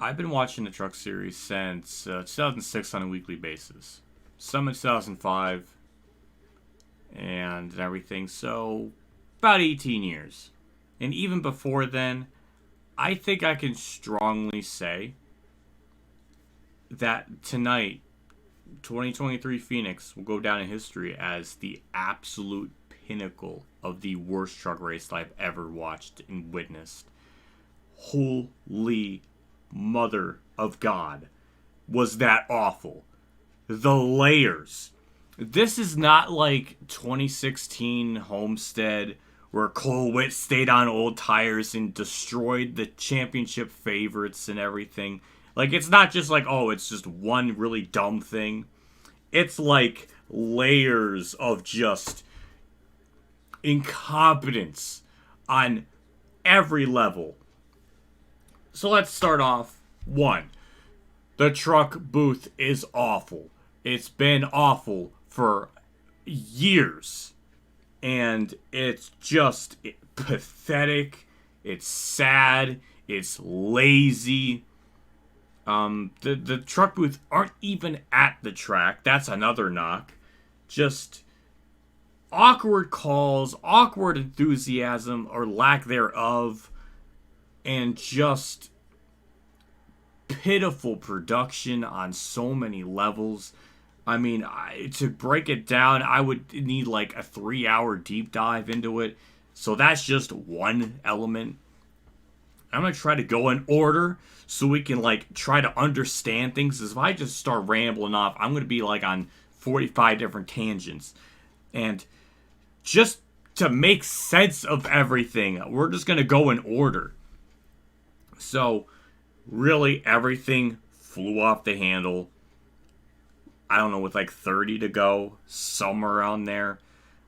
I've been watching the Truck Series since 2006 on a weekly basis. Some in 2005 and everything, so about 18 years. And even before then, I think I can strongly say that tonight, 2023 Phoenix will go down in history as the absolute pinnacle of the worst truck race I've ever watched and witnessed. Holy mother of God. Was that awful? The layers. This is not like 2016 Homestead where Cole Witt stayed on old tires and destroyed the championship favorites and everything. Like, it's not just like, oh, it's just one really dumb thing. It's like layers of just incompetence on every level. So let's start off. One, the truck booth is awful. It's been awful for years. And it's just pathetic. It's sad. It's lazy. The truck booth aren't even at the track. That's another knock. Just awkward calls, awkward enthusiasm or lack thereof, and just pitiful production on so many levels. I mean, to break it down, I would need like a 3-hour deep dive into it. So that's just one element. I'm going to try to go in order so we can like try to understand things. Because if I just start rambling off, I'm going to be like on 45 different tangents. And just to make sense of everything, we're just going to go in order. So, really, everything flew off the handle. I don't know, with like 30 to go, somewhere around there.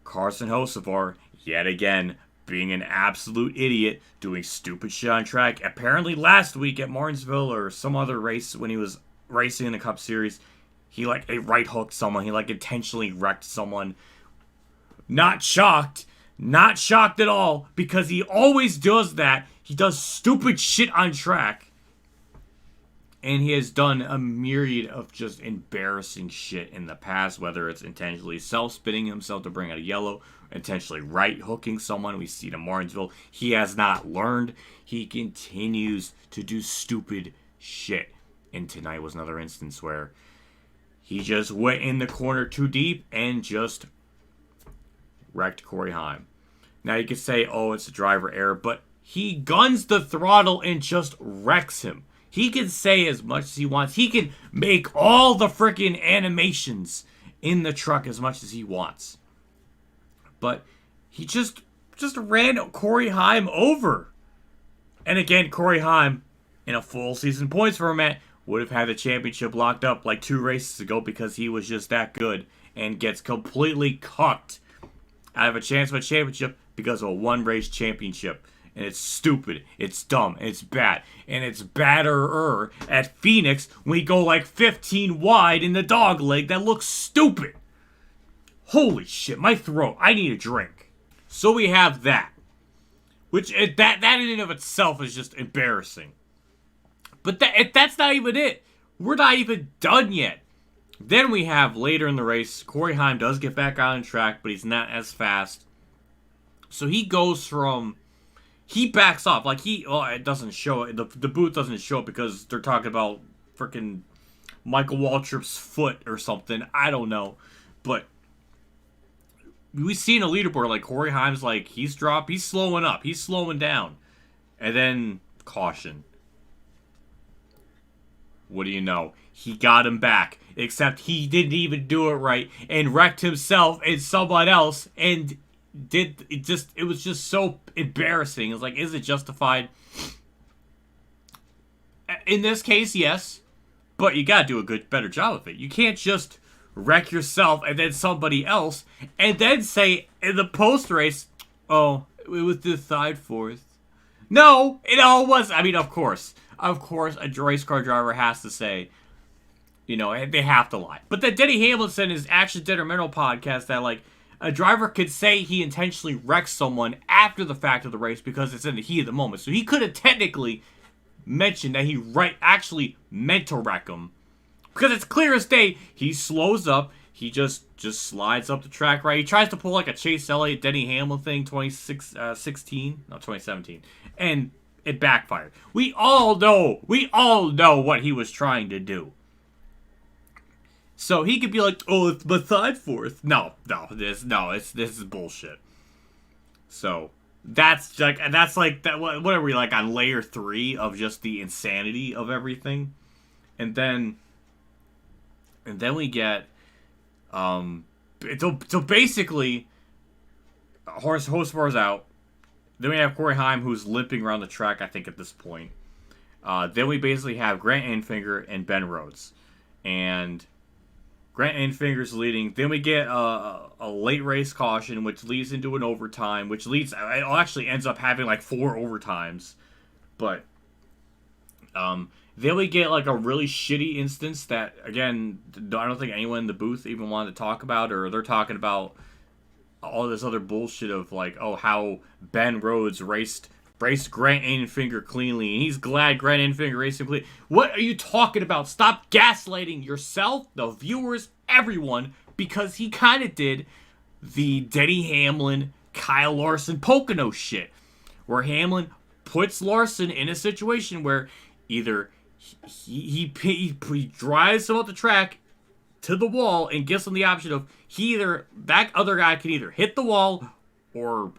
Carson Hocevar, yet again, being an absolute idiot, doing stupid shit on track. Apparently last week at Martinsville or some other race when he was racing in the Cup Series, he like right hooked someone. He like intentionally wrecked someone. Not shocked. Not shocked at all, because he always does that. He does stupid shit on track. And he has done a myriad of just embarrassing shit in the past, whether it's intentionally self-spinning himself to bring out a yellow, intentionally right-hooking someone. We see it in Martinsville. He has not learned. He continues to do stupid shit. And tonight was another instance where he just went in the corner too deep and just wrecked Corey Heim. Now you could say, oh, it's a driver error, but he guns the throttle and just wrecks him. He can say as much as he wants. He can make all the freaking animations in the truck as much as he wants. But he just ran Corey Heim over. And again, Corey Heim, in a full season points format, would have had the championship locked up like 2 races ago because he was just that good and gets completely cucked out of a chance of a championship because of a 1-race championship. And it's stupid, it's dumb, and it's bad. And it's badder at Phoenix when we go like 15 wide in the dog leg. That looks stupid. Holy shit, my throat. I need a drink. So we have that. Which, that in and of itself is just embarrassing. But that's not even it. We're not even done yet. Then we have, later in the race, Corey Heim does get back on track, but he's not as fast. So he goes from... He backs off. Like, it doesn't show it. The booth doesn't show it because they're talking about freaking Michael Waltrip's foot or something. I don't know. But we see in a leaderboard, like, Corey Heim's like, he's slowing up. He's slowing down. And then, caution. What do you know? He got him back. Except he didn't even do it right and wrecked himself and someone else and... it was just so embarrassing. It's like, is it justified? In this case, yes, but you gotta do a better job of it. You can't just wreck yourself and then somebody else and then say in the post race, oh, it was decide fourth. No, it all was. I mean, of course, a race car driver has to say, you know, they have to lie. But then Denny Hamlin said in his Action Detrimental podcast that, like, a driver could say he intentionally wrecked someone after the fact of the race because it's in the heat of the moment. So he could have technically mention that he actually meant to wreck him. Because it's clear as day, he slows up, he just slides up the track, right? He tries to pull like a Chase Elliott, Denny Hamlin thing, 2017, and it backfired. We all know what he was trying to do. So he could be like, oh, it's beside fourth. This is bullshit. So that's like that. What are we like on layer 3 of just the insanity of everything, and then we get so basically Hocefar's out. Then we have Corey Heim, who's limping around the track, I think, at this point. Then we basically have Grant Enfinger and Ben Rhodes, and Grant Enfinger's leading. Then we get a late race caution, which leads into an overtime, which leads... It actually ends up having like 4 overtimes. But then we get like a really shitty instance that, again, I don't think anyone in the booth even wanted to talk about, or they're talking about all this other bullshit of like, oh, how Ben Rhodes raced Grant Enfinger cleanly, and he's glad Grant Enfinger raced him clean. What are you talking about? Stop gaslighting yourself, the viewers, everyone, because he kind of did the Denny Hamlin, Kyle Larson, Pocono shit, where Hamlin puts Larson in a situation where either he drives him off the track to the wall and gives him the option of that other guy can either hit the wall or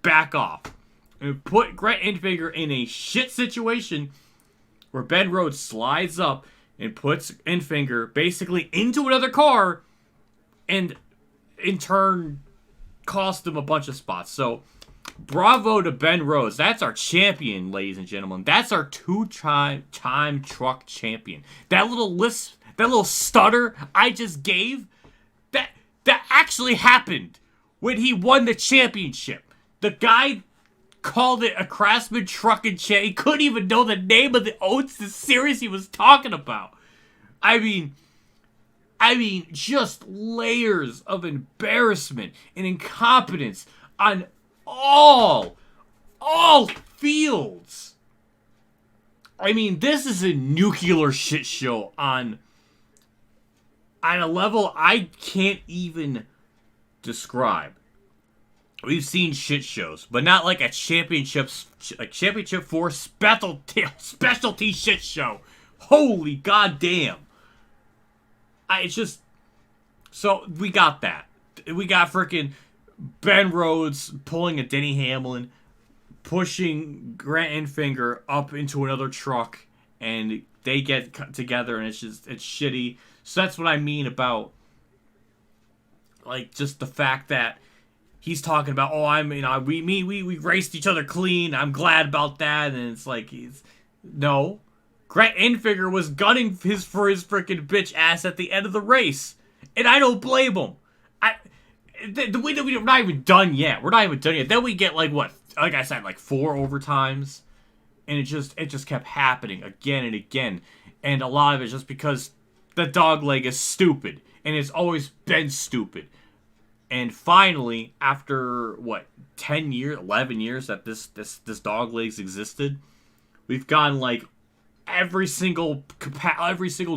back off. And put Grant Enfinger in a shit situation where Ben Rhodes slides up and puts Enfinger basically into another car, and in turn cost him a bunch of spots. So bravo to Ben Rhodes. That's our champion, ladies and gentlemen. That's our 2-time truck champion. That little stutter I just gave, that actually happened when he won the championship. The guy called it a Craftsman trucking champ. He couldn't even know the name of the series he was talking about. I mean, just layers of embarrassment and incompetence on all fields. I mean, this is a nuclear shit show on a level I can't even describe. We've seen shit shows, but not like a championship 4 specialty shit show. Holy goddamn! So we got that. We got freaking Ben Rhodes pulling a Denny Hamlin, pushing Grant Enfinger up into another truck, and they get together, and it's shitty. So that's what I mean about like just the fact that he's talking about, oh, we raced each other clean. I'm glad about that. And it's like, no. Grant Enfinger was gunning for his freaking bitch ass at the end of the race. And I don't blame him. We're not even done yet. Then we get like I said, like 4 overtimes. And it just kept happening again and again. And a lot of it just because the dog leg is stupid. And it's always been stupid. And finally, after 10 years, 11 years that this dog legs existed, we've gotten like every single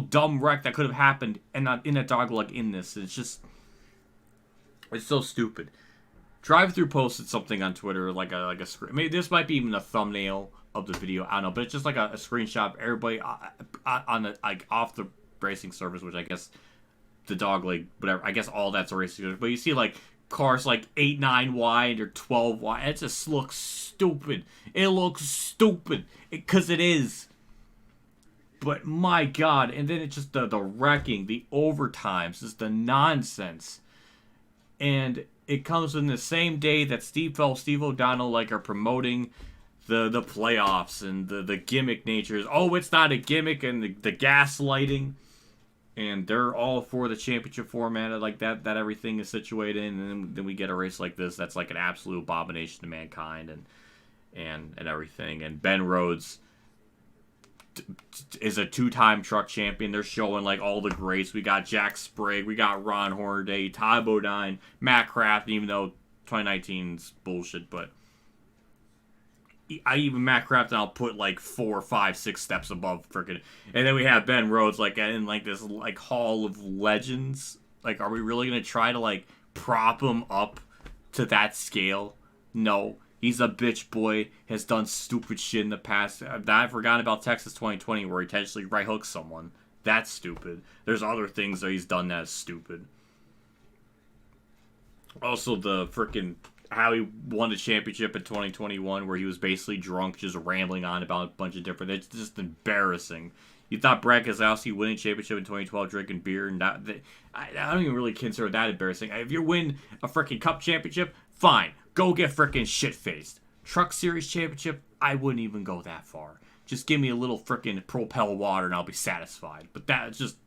dumb wreck that could have happened and not in a dog leg in this. It's so stupid. Drive Through posted something on Twitter like a screen. Maybe this might be even a thumbnail of the video. I don't know, but it's just like a screenshot of everybody on the off the racing service, which I guess the dog leg, whatever. I guess all that's a racing, but you see like cars like 8, 9 wide or 12 wide. It just looks stupid. It looks stupid because it is. But my God, and then it's just the wrecking, the overtimes, just the nonsense, and it comes in the same day that Steve O'Donnell are promoting the playoffs and the gimmick natures. Oh, it's not a gimmick, and the gaslighting. And they're all for the championship format like that everything is situated in, and then we get a race like this that's like an absolute abomination to mankind and everything. And Ben Rhodes is a 2-time truck champion. They're showing like all the greats. We got Jack Sprague, we got Ron Hornaday, Ty Bodine, Matt Craft, even though 2019's bullshit, but I even Matt Crafton, I'll put like 4, 5, 6 steps above freaking. And then we have Ben Rhodes like in like this like Hall of Legends. Like, are we really gonna try to like prop him up to that scale? No. He's a bitch boy, has done stupid shit in the past. I've forgotten about Texas 2020 where he intentionally right hooks someone. That's stupid. There's other things that he's done that's stupid. Also, the freaking how he won the championship in 2021 where he was basically drunk, just rambling on about a bunch of different... It's just embarrassing. You thought Brad Keselowski winning championship in 2012 drinking beer, and I don't even really consider that embarrassing. If you win a freaking cup championship, fine. Go get freaking shit-faced. Truck Series championship, I wouldn't even go that far. Just give me a little freaking Propel water and I'll be satisfied. But that's just...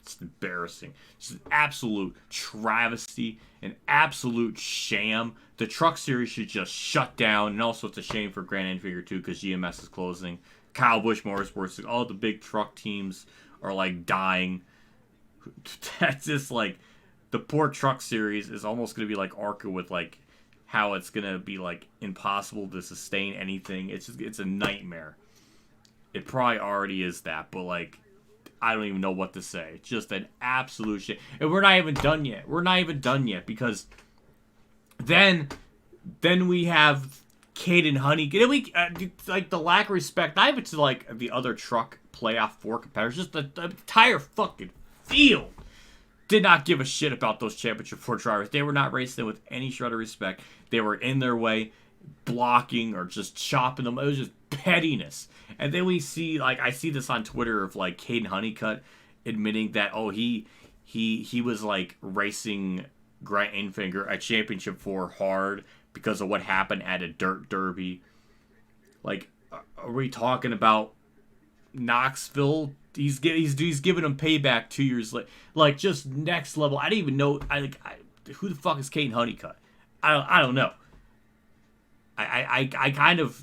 It's embarrassing. It's an absolute travesty, an absolute sham. The Truck Series should just shut down, and also it's a shame for Grand Infigure too because GMS is closing. Kyle Busch Motorsports, all the big truck teams are like dying. That's just like the poor Truck Series is almost going to be like ARCA with like how it's going to be like impossible to sustain anything. It's a nightmare. It probably already is that, but like I don't even know what to say. Just an absolute shit. And we're not even done yet. We're not even done yet because then we have Caden Honey. Then we like the lack of respect, not even to like the other truck playoff 4 competitors, just the entire fucking field did not give a shit about those championship 4 drivers. They were not racing with any shred of respect. They were in their way, blocking or just chopping them. It was just pettiness. And then we see, like, I see this on Twitter of like Caden Honeycutt admitting that he was like racing Grant Enfinger at Championship 4 hard because of what happened at a dirt derby. Like, are we talking about Knoxville? He's giving him payback 2 years later. Like, just next level. I didn't even know. Who the fuck is Caden Honeycutt? I don't know. I kind of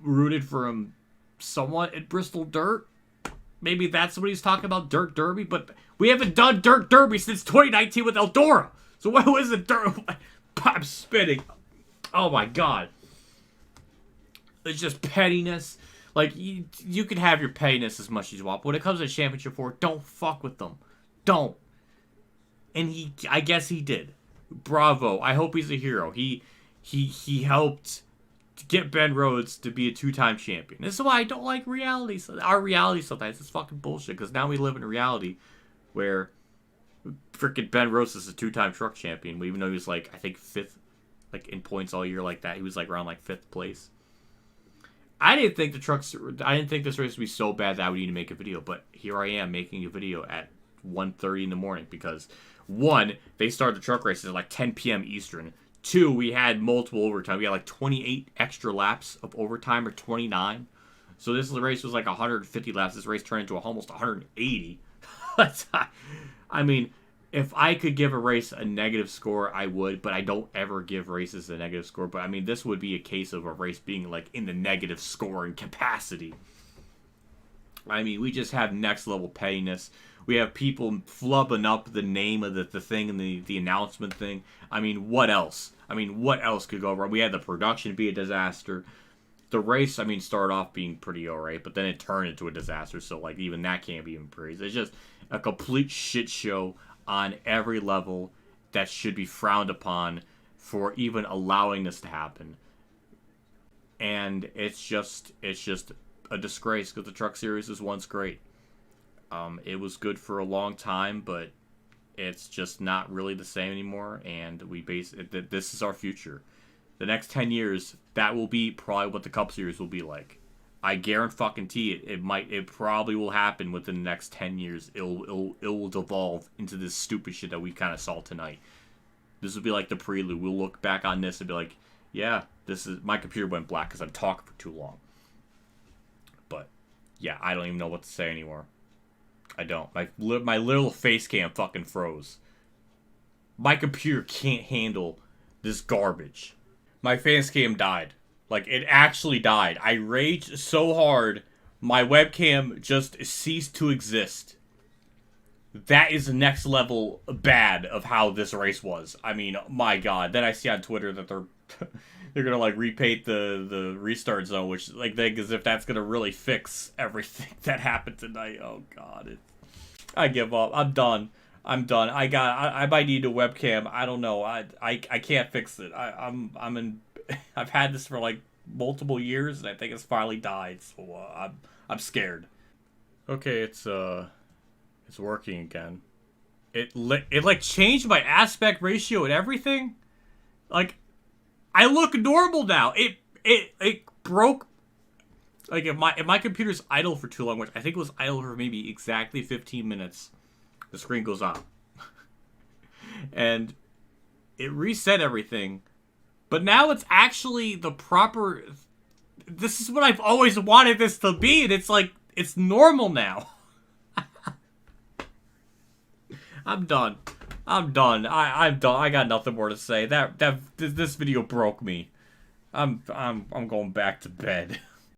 rooted for him somewhat at Bristol Dirt. Maybe that's what he's talking about, Dirt Derby. But we haven't done Dirt Derby since 2019 with Eldora. So what was it? I'm spitting. Oh my god. It's just pettiness. Like, you can have your pettiness as much as you want. But when it comes to Championship 4, don't fuck with them. Don't. And I guess he did. Bravo. I hope he's a hero. He helped to get Ben Rhodes to be a 2-time champion. This is why I don't like reality. Our reality sometimes is fucking bullshit. Because now we live in a reality where freaking Ben Rhodes is a 2-time truck champion. Even though he was like, I think 5th, like in points all year like that. He was like around like 5th place. I didn't think this race would be so bad that I would need to make a video. But here I am making a video at 1:30 in the morning. Because 1, they started the truck races at like 10 p.m. Eastern. 2, we had multiple overtime. We had like 28 extra laps of overtime, or 29. So this race was like 150 laps. This race turned into almost 180. I mean, if I could give a race a negative score, I would. But I don't ever give races a negative score. But I mean, this would be a case of a race being like in the negative scoring capacity. I mean, we just have next level pettiness. We have people flubbing up the name of the thing and the announcement thing. I mean, what else? What else could go wrong? We had the production be a disaster. The race, started off being pretty alright, but then it turned into a disaster. So, like, even that can't be even praised. It's just a complete shit show on every level that should be frowned upon for even allowing this to happen. And it's just a disgrace because the Truck Series was once great. It was good for a long time, but it's just not really the same anymore. And this is our future. The next 10 years, that will be probably what the Cup Series will be like. I guarantee it. It probably will happen within the next 10 years. It will devolve into this stupid shit that we kind of saw tonight. This will be like the prelude. We'll look back on this and be like, yeah, my computer went black because I'm talking for too long. But yeah, I don't even know what to say anymore. I don't. My little face cam fucking froze. My computer can't handle this garbage. My face cam died. Like, it actually died. I raged so hard, my webcam just ceased to exist. That is the next level bad of how this race was. My god. Then I see on Twitter that They're gonna like repaint the restart zone, which like they as if that's gonna really fix everything that happened tonight. Oh god, I give up. I'm done. I'm done. I might need a webcam. I don't know. I can't fix it. I'm in. I've had this for like multiple years, and I think it's finally died. So I'm scared. Okay, it's working again. It like changed my aspect ratio and everything. Like, I look normal now. It broke. Like if my computer's idle for too long, which I think it was idle for maybe exactly 15 minutes, the screen goes on, and it reset everything. But now it's actually the proper. This is what I've always wanted this to be, and it's like it's normal now. I'm done. I'm done. I'm done. I got nothing more to say. This video broke me. I'm going back to bed.